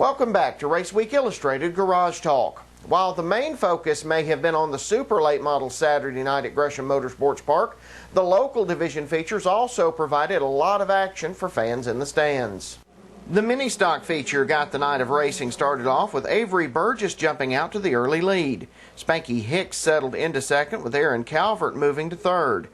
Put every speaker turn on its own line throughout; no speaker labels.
Welcome back to Raceweek Illustrated Garage Talk. While the main focus may have been on the super late model Saturday night at Gresham Motorsports Park, the local division features also provided a lot of action for fans in the stands. The mini stock feature got the night of racing started off with Avery Burgess jumping out to the early lead. Spanky Hicks settled into second with Aaron Calvert moving to third.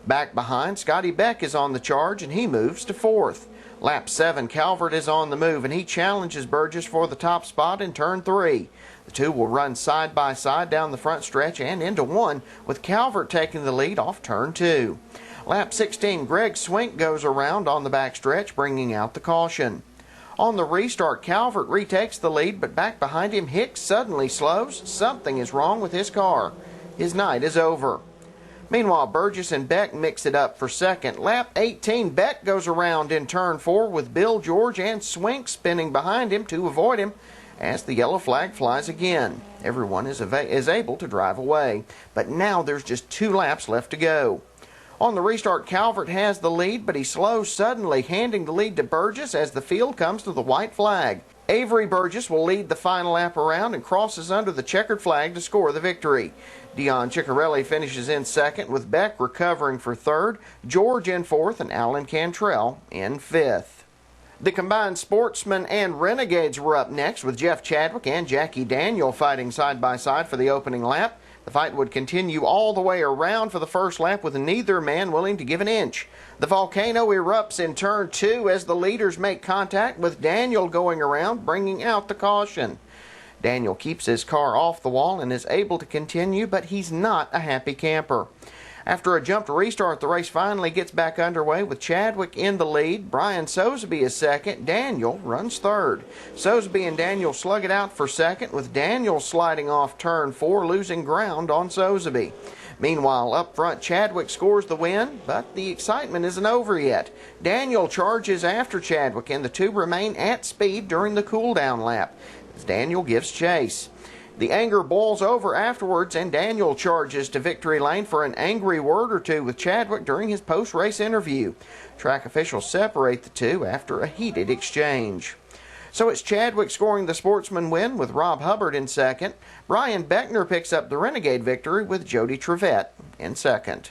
Back behind, Scotty Beck is on the charge and he moves to fourth. Lap 7, Calvert is on the move and he challenges Burgess for the top spot in turn 3. The two will run side by side down the front stretch and into one, with Calvert taking the lead off turn 2. Lap 16, Greg Swink goes around on the back stretch, bringing out the caution. On the restart, Calvert retakes the lead, but back behind him, Hicks suddenly slows. Something is wrong with his car. His night is over. Meanwhile, Burgess and Beck mix it up for second. Lap 18, Beck goes around in turn 4 with Bill George and Swink spinning behind him to avoid him as the yellow flag flies again. Everyone is able to drive away, but now there's just 2 laps left to go. On the restart, Calvert has the lead, but he slows suddenly, handing the lead to Burgess as the field comes to the white flag. Avery Burgess will lead the final lap around and crosses under the checkered flag to score the victory. Dion Ciccarelli finishes in second, with Beck recovering for third, George in fourth, and Alan Cantrell in fifth. The combined Sportsman and Renegades were up next, with Jeff Chadwick and Jackie Daniel fighting side by side for the opening lap. The fight would continue all the way around for the first lap, with neither man willing to give an inch. The volcano erupts in turn 2 as the leaders make contact, with Daniel going around, bringing out the caution. Daniel keeps his car off the wall and is able to continue, but he's not a happy camper. After a jumped restart, the race finally gets back underway with Chadwick in the lead. Brian Soseby is second. Daniel runs third. Soseby and Daniel slug it out for second, with Daniel sliding off turn 4, losing ground on Soseby. Meanwhile, up front, Chadwick scores the win, but the excitement isn't over yet. Daniel charges after Chadwick, and the two remain at speed during the cool-down lap as Daniel gives chase. The anger boils over afterwards, and Daniel charges to victory lane for an angry word or two with Chadwick during his post-race interview. Track officials separate the two after a heated exchange. So it's Chadwick scoring the Sportsman win with Rob Hubbard in second. Brian Beckner picks up the Renegade victory with Jody Trevette in second.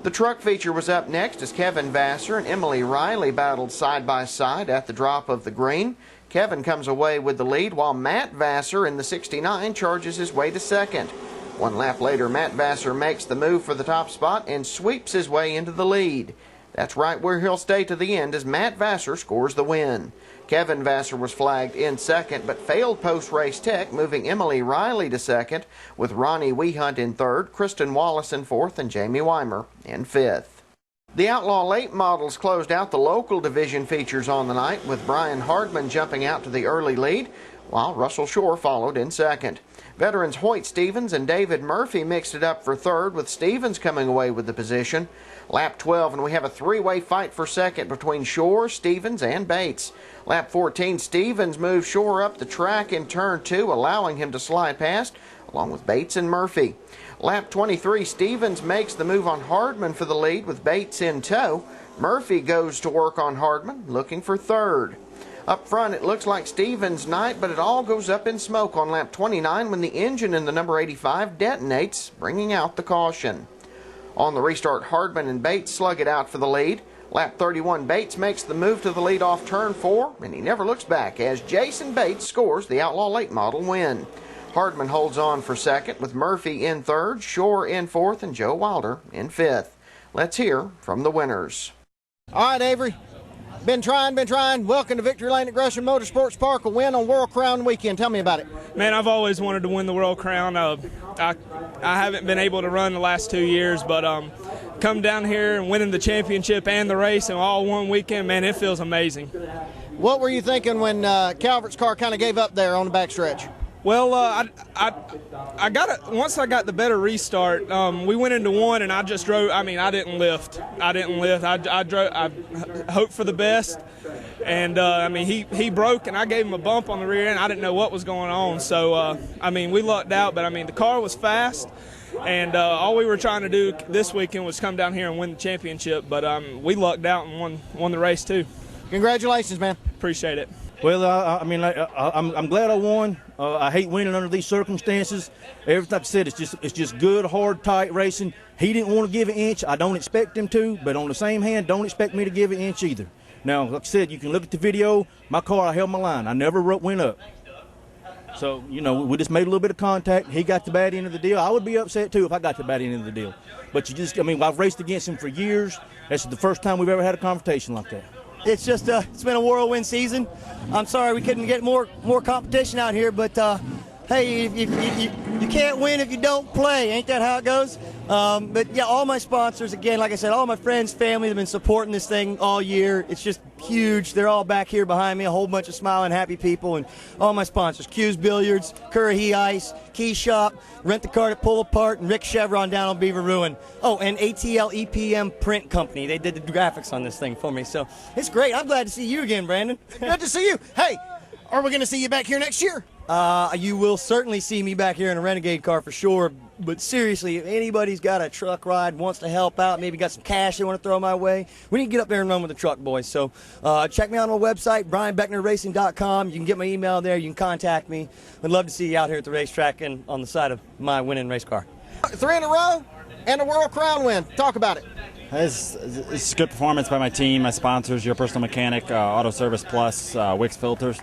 The truck feature was up next as Kevin Vassar and Emily Riley battled side by side at the drop of the green. Kevin comes away with the lead, while Matt Vassar in the 69 charges his way to second. 1 lap later, Matt Vassar makes the move for the top spot and sweeps his way into the lead. That's right where he'll stay to the end as Matt Vassar scores the win. Kevin Vassar was flagged in second, but failed post-race tech, moving Emily Riley to second, with Ronnie Wehunt in third, Kristen Wallace in fourth, and Jamie Weimer in fifth. The Outlaw Late Models closed out the local division features on the night, with Brian Hardman jumping out to the early lead, while Russell Shore followed in second. Veterans Hoyt Stevens and David Murphy mixed it up for third, with Stevens coming away with the position. Lap 12, and we have a 3-way fight for second between Shore, Stevens, and Bates. Lap 14, Stevens moves Shore up the track in turn 2, allowing him to slide past, along with Bates and Murphy. Lap 23, Stevens makes the move on Hardman for the lead with Bates in tow. Murphy goes to work on Hardman, looking for third. Up front, it looks like Stevens' night, but it all goes up in smoke on lap 29 when the engine in the number 85 detonates, bringing out the caution. On the restart, Hardman and Bates slug it out for the lead. Lap 31, Bates makes the move to the lead off turn 4, and he never looks back as Jason Bates scores the Outlaw Late Model win. Hardman holds on for second, with Murphy in third, Shore in fourth, and Joe Wilder in fifth. Let's hear from the winners.
All right, Avery. Been trying. Welcome to Victory Lane at Gresham Motorsports Park, a win on World Crown weekend. Tell me about it.
Man, I've always wanted to win the World Crown. I haven't been able to run the last 2 years, but come down here and winning the championship and the race in all one weekend, man, it feels amazing.
What were you thinking when Calvert's car kind of gave up there on the backstretch?
Well, I got it once I got the better restart. We went into one, and I just drove. I mean, I didn't lift. I drove. I hoped for the best, and I mean, he broke, and I gave him a bump on the rear end. I didn't know what was going on, so I mean, we lucked out. But I mean, the car was fast, and all we were trying to do this weekend was come down here and win the championship. But we lucked out and won the race too.
Congratulations, man.
Appreciate it.
Well, I'm glad I won. I hate winning under these circumstances. Everything like I said, it's just good, hard, tight racing. He didn't want to give an inch. I don't expect him to, but on the same hand, don't expect me to give an inch either. Now, like I said, you can look at the video. My car, I held my line. I never went up. So, we just made a little bit of contact. He got the bad end of the deal. I would be upset, too, if I got the bad end of the deal. But I've raced against him for years. That's the first time we've ever had a confrontation like that.
It's just it's been a whirlwind season. I'm sorry we couldn't get more competition out here, but hey, you can't win if you don't play. Ain't that how it goes? But yeah, all my sponsors, again, like I said, all my friends, family have been supporting this thing all year. It's just huge. They're all back here behind me, a whole bunch of smiling, happy people, and all my sponsors: Q's Billiards, Currahee Ice, Key Shop, Rent the Car to Pull Apart, and Rick Chevron down on Beaver Ruin. Oh, and ATL EPM Print Company. They did the graphics on this thing for me, so it's great. I'm glad to see you again, Brandon.
Good to see you. Hey, are we going to see you back here next year?
You will certainly see me back here in a Renegade car for sure. But seriously, if anybody's got a truck ride, wants to help out, maybe got some cash they want to throw my way, we need to get up there and run with the truck boys. So check me out on my website, brianbecknerracing.com. You can get my email there. You can contact me. I'd love to see you out here at the racetrack and on the side of my winning race car.
3 in a row and a World Crown win. Talk about it.
It's a good performance by my team, my sponsors, Your Personal Mechanic, Auto Service Plus, Wix Filters.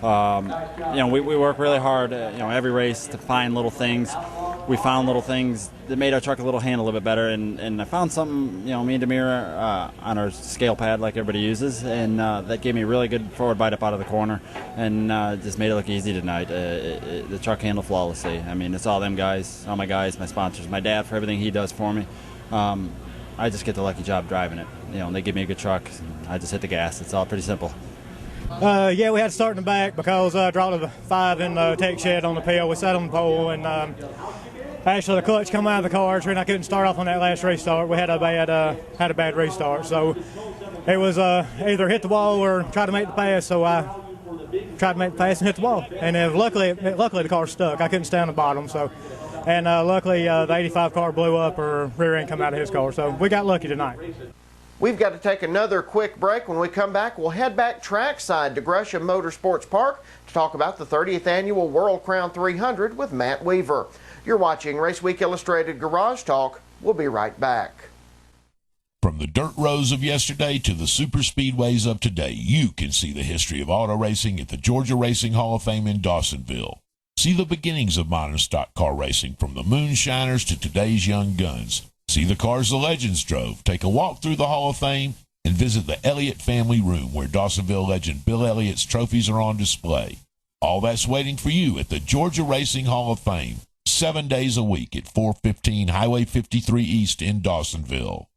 We work really hard, every race to find little things. We found little things that made our truck handle a little bit better, and I found something, me and Demira on our scale pad like everybody uses, and that gave me a really good forward bite up out of the corner, and just made it look easy tonight. The truck handled flawlessly. I mean, it's all them guys, all my guys, my sponsors, my dad for everything he does for me. I just get the lucky job driving it. They give me a good truck. I just hit the gas. It's all pretty simple.
Yeah, we had to start in the back because I dropped a 5 in the tech shed on the pole. We sat on the pole, and actually the clutch come out of the car, and I couldn't start off on that last restart. We had a bad restart, so it was either hit the wall or try to make the pass. So I tried to make the pass and hit the wall, and luckily the car stuck. I couldn't stay on the bottom, so. And luckily, the 85 car blew up, or rear end come out of his car. So we got lucky tonight.
We've got to take another quick break. When we come back, we'll head back trackside to Gresham Motorsports Park to talk about the 30th Annual World Crown 300 with Matt Weaver. You're watching Raceweek Illustrated Garage Talk. We'll be right back.
From the dirt roads of yesterday to the super speedways of today, you can see the history of auto racing at the Georgia Racing Hall of Fame in Dawsonville. See the beginnings of modern stock car racing, from the moonshiners to today's young guns. See the cars the legends drove, take a walk through the Hall of Fame, and visit the Elliott Family Room where Dawsonville legend Bill Elliott's trophies are on display. All that's waiting for you at the Georgia Racing Hall of Fame, 7 days a week at 415 Highway 53 East in Dawsonville.